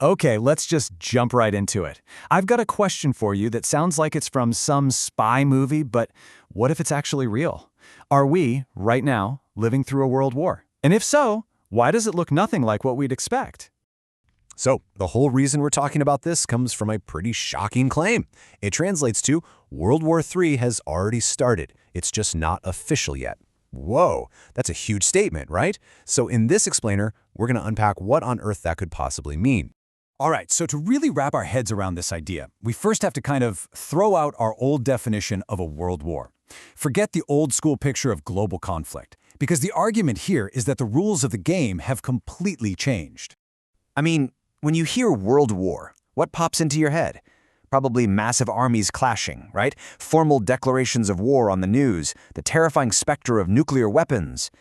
Okay, let's just jump right into it. I've got a question for you that sounds like it's from some spy movie, but what if it's actually real? Are we, right now, living through a world war? And if so, why does it look nothing like what we'd expect? So, the whole reason we're talking about this comes from a pretty shocking claim. It translates to World War III has already started. It's just not official yet. Whoa, that's a huge statement, right? So in this explainer, we're going to unpack what on earth that could possibly mean. All right, so to really wrap our heads around this idea, we first have to kind of throw out our old definition of a world war. Forget the old school picture of global conflict, because the argument here is that the rules of the game have completely changed. I mean, when you hear World War, what pops into your head? Probably massive armies clashing, right? Formal declarations of war on the news, the terrifying specter of nuclear weapons.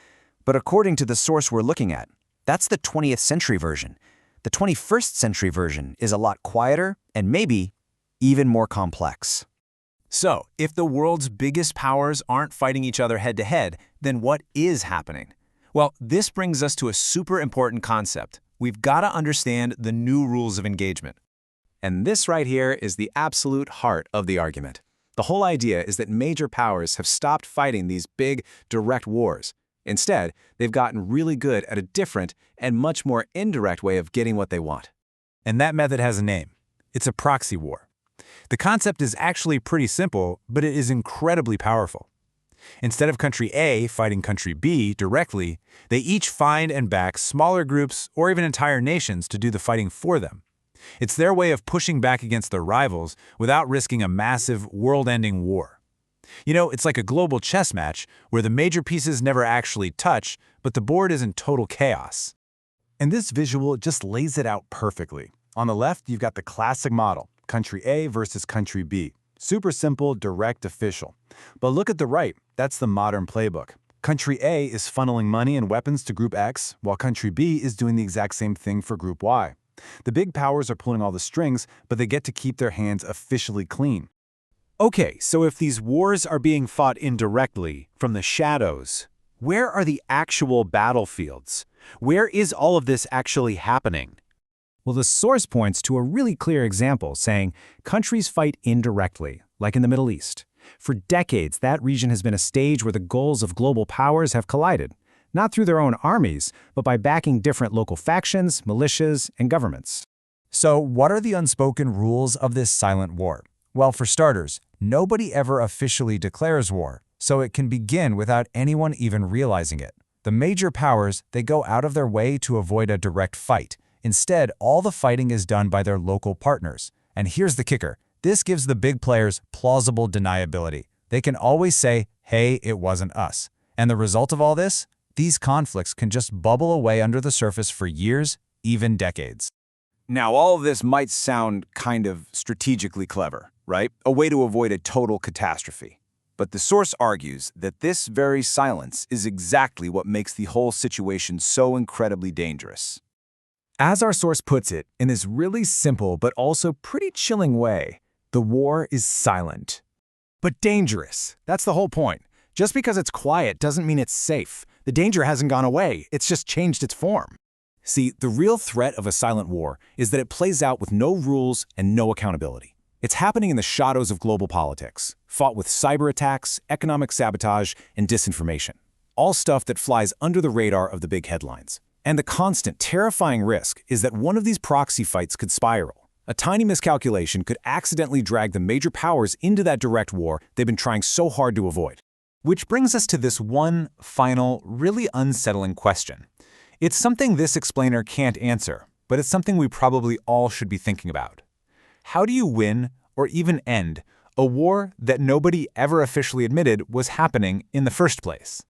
But according to the source we're looking at, that's the 20th century version. The 21st century version is a lot quieter and maybe even more complex. So, if the world's biggest powers aren't fighting each other head-to-head, then what is happening? Well, this brings us to a super important concept. We've got to understand the new rules of engagement. And this right here is the absolute heart of the argument. The whole idea is that major powers have stopped fighting these big, direct wars. Instead, they've gotten really good at a different and much more indirect way of getting what they want. And that method has a name. It's a proxy war. The concept is actually pretty simple, but it is incredibly powerful. Instead of country A fighting country B directly, they each find and back smaller groups or even entire nations to do the fighting for them. It's their way of pushing back against their rivals without risking a massive, world-ending war. You know, it's like a global chess match where the major pieces never actually touch, but the board is in total chaos. And this visual just lays it out perfectly. On the left, you've got the classic model, country A versus country B. Super simple, direct, official. But look at the right, that's the modern playbook. Country A is funneling money and weapons to Group X, while country B is doing the exact same thing for Group Y. The big powers are pulling all the strings, but they get to keep their hands officially clean. Okay, so if these wars are being fought indirectly, from the shadows, where are the actual battlefields? Where is all of this actually happening? Well, the source points to a really clear example saying countries fight indirectly, like in the Middle East. For decades, that region has been a stage where the goals of global powers have collided, not through their own armies, but by backing different local factions, militias, and governments. So what are the unspoken rules of this silent war? Well, for starters, nobody ever officially declares war, so it can begin without anyone even realizing it. The major powers, they go out of their way to avoid a direct fight. Instead, all the fighting is done by their local partners. And here's the kicker. This gives the big players plausible deniability. They can always say, hey, it wasn't us. And the result of all this? These conflicts can just bubble away under the surface for years, even decades. Now, all of this might sound kind of strategically clever, right? A way to avoid a total catastrophe. But the source argues that this very silence is exactly what makes the whole situation so incredibly dangerous. As our source puts it, in this really simple but also pretty chilling way, the war is silent. But dangerous. That's the whole point. Just because it's quiet doesn't mean it's safe. The danger hasn't gone away, it's just changed its form. See, the real threat of a silent war is that it plays out with no rules and no accountability. It's happening in the shadows of global politics, fought with cyber attacks, economic sabotage, and disinformation. All stuff that flies under the radar of the big headlines. And the constant, terrifying risk is that one of these proxy fights could spiral. A tiny miscalculation could accidentally drag the major powers into that direct war they've been trying so hard to avoid. Which brings us to this one final, really unsettling question. It's something this explainer can't answer, but it's something we probably all should be thinking about. How do you win, or even end, a war that nobody ever officially admitted was happening in the first place?